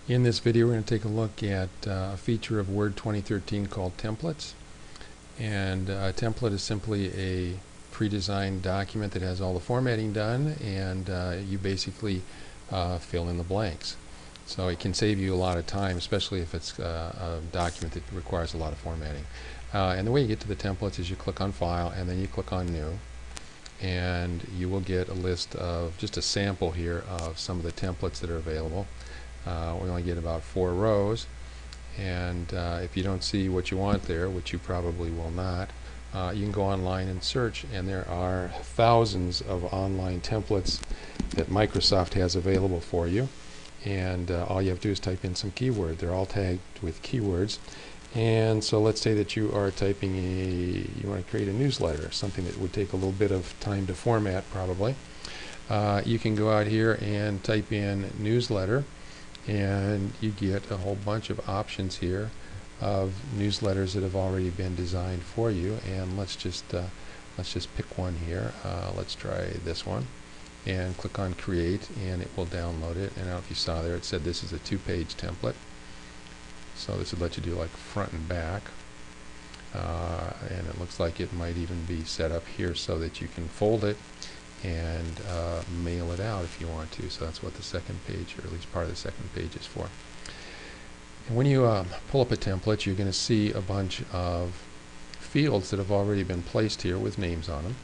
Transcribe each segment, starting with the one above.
In this video we're going to take a look at a feature of Word 2013 called templates. And a template is simply a pre-designed document that has all the formatting done, and you basically fill in the blanks. So it can save you a lot of time, especially if it's a document that requires a lot of formatting. And the way you get to the templates is you click on File and then you click on New, and you will get a list of just a sample here of some of the templates that are available. We only get about 4 rows, and if you don't see what you want there, which you probably will not, you can go online and search, and there are thousands of online templates that Microsoft has available for you, and all you have to do is type in some keyword. They're all tagged with keywords. And so let's say that you are typing you want to create a newsletter, something that would take a little bit of time to format probably. You can go out here and type in newsletter, and you get a whole bunch of options here of newsletters that have already been designed for you. And let's just pick one here. Let's try this one, and click on create, and it will download it. And I don't know if you saw there, it said this is a 2-page template, so this would let you do like front and back, and it looks like it might even be set up here so that you can fold it and mail it out if you want to. So that's what the second page, or at least part of the second page, is for. And when you pull up a template, you're going to see a bunch of fields that have already been placed here with names on them,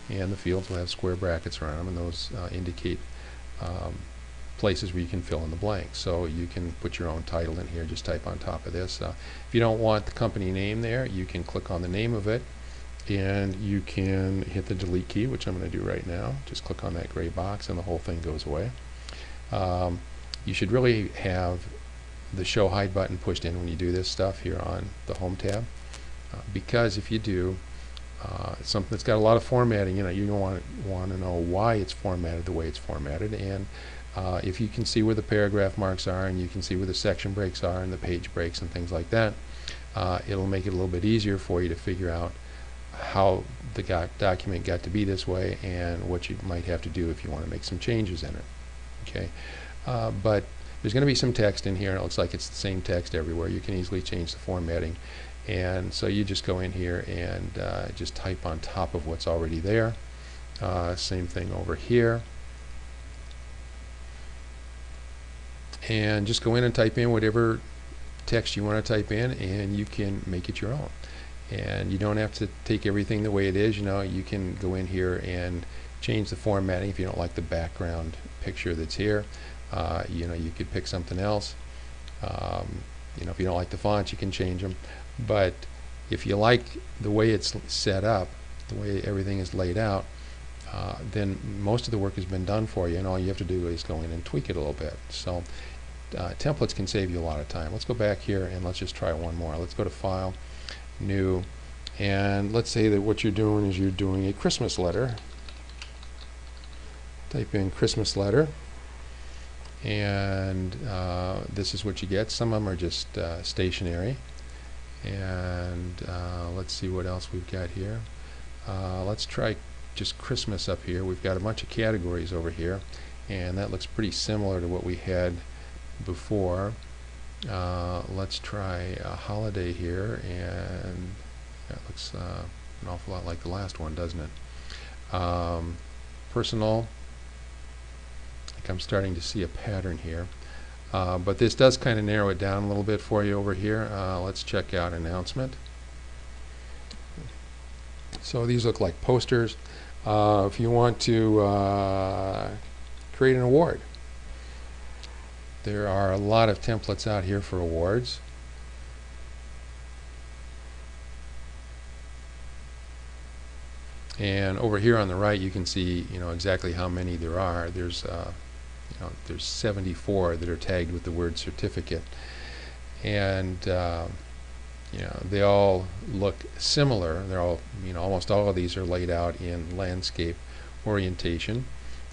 and the fields will have square brackets around them, and those indicate places where you can fill in the blanks. So you can put your own title in here, just type on top of this. If you don't want the company name there, you can click on the name of it, and you can hit the delete key, which I'm going to do right now. Just click on that gray box and the whole thing goes away. You should really have the show hide button pushed in when you do this stuff here on the home tab, because if you do something that's got a lot of formatting in it, you don't want to know why it's formatted the way it's formatted. And if you can see where the paragraph marks are, and you can see where the section breaks are and the page breaks and things like that, it'll make it a little bit easier for you to figure out how the document got to be this way and what you might have to do if you want to make some changes in it. Okay, but there's going to be some text in here, and it looks like it's the same text everywhere. You can easily change the formatting, and so you just go in here and just type on top of what's already there. Same thing over here, and just go in and type in whatever text you want to type in, and you can make it your own. And you don't have to take everything the way it is. You can go in here and change the formatting if you don't like the background picture that's here. You could pick something else. If you don't like the fonts, you can change them. But if you like the way it's set up, the way everything is laid out, then most of the work has been done for you, and all you have to do is go in and tweak it a little bit. So templates can save you a lot of time. Let's go back here and let's just try one more. Let's go to File, New, and let's say that what you're doing is you're doing a Christmas letter. Type in Christmas letter, and this is what you get. Some of them are just stationary. And let's see what else we've got here. Let's try just Christmas up here. We've got a bunch of categories over here, and that looks pretty similar to what we had before. Let's try a holiday here, and that looks an awful lot like the last one, doesn't it? Personal, I think I'm starting to see a pattern here, but this does kind of narrow it down a little bit for you over here. Let's check out announcement. So these look like posters. If you want to create an award, there are a lot of templates out here for awards. And over here on the right, you can see exactly how many there are. There's 74 that are tagged with the word certificate, and they all look similar. They're all almost all of these are laid out in landscape orientation,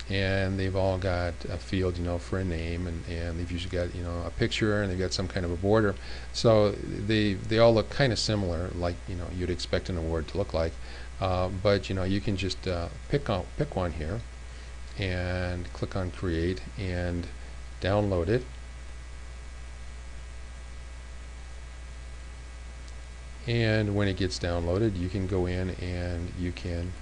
and they've all got a field for a name, and they've usually got a picture, and they've got some kind of a border. So they all look kind of similar, like you'd expect an award to look like, but you can just pick one here and click on create and download it, And when it gets downloaded, you can go in and you can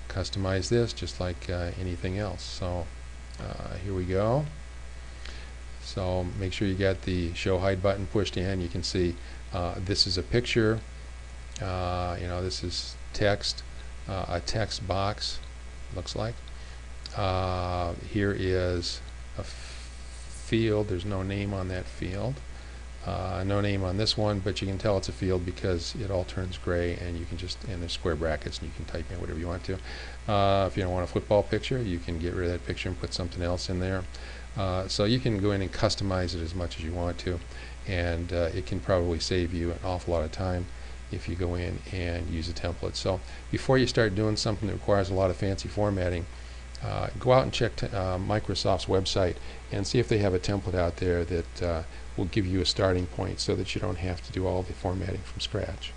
customize this just like anything else. So here we go. So make sure you got the show hide button pushed in. You can see this is a picture. This is text, a text box, looks like. Here is a field. There's no name on that field. No name on this one, but you can tell it's a field because it all turns gray, and you can just, and there's square brackets, and you can type in whatever you want to. If you don't want a football picture, you can get rid of that picture and put something else in there. So you can go in and customize it as much as you want to, and it can probably save you an awful lot of time if you go in and use a template. So before you start doing something that requires a lot of fancy formatting, go out and check Microsoft's website and see if they have a template out there that will give you a starting point so that you don't have to do all the formatting from scratch.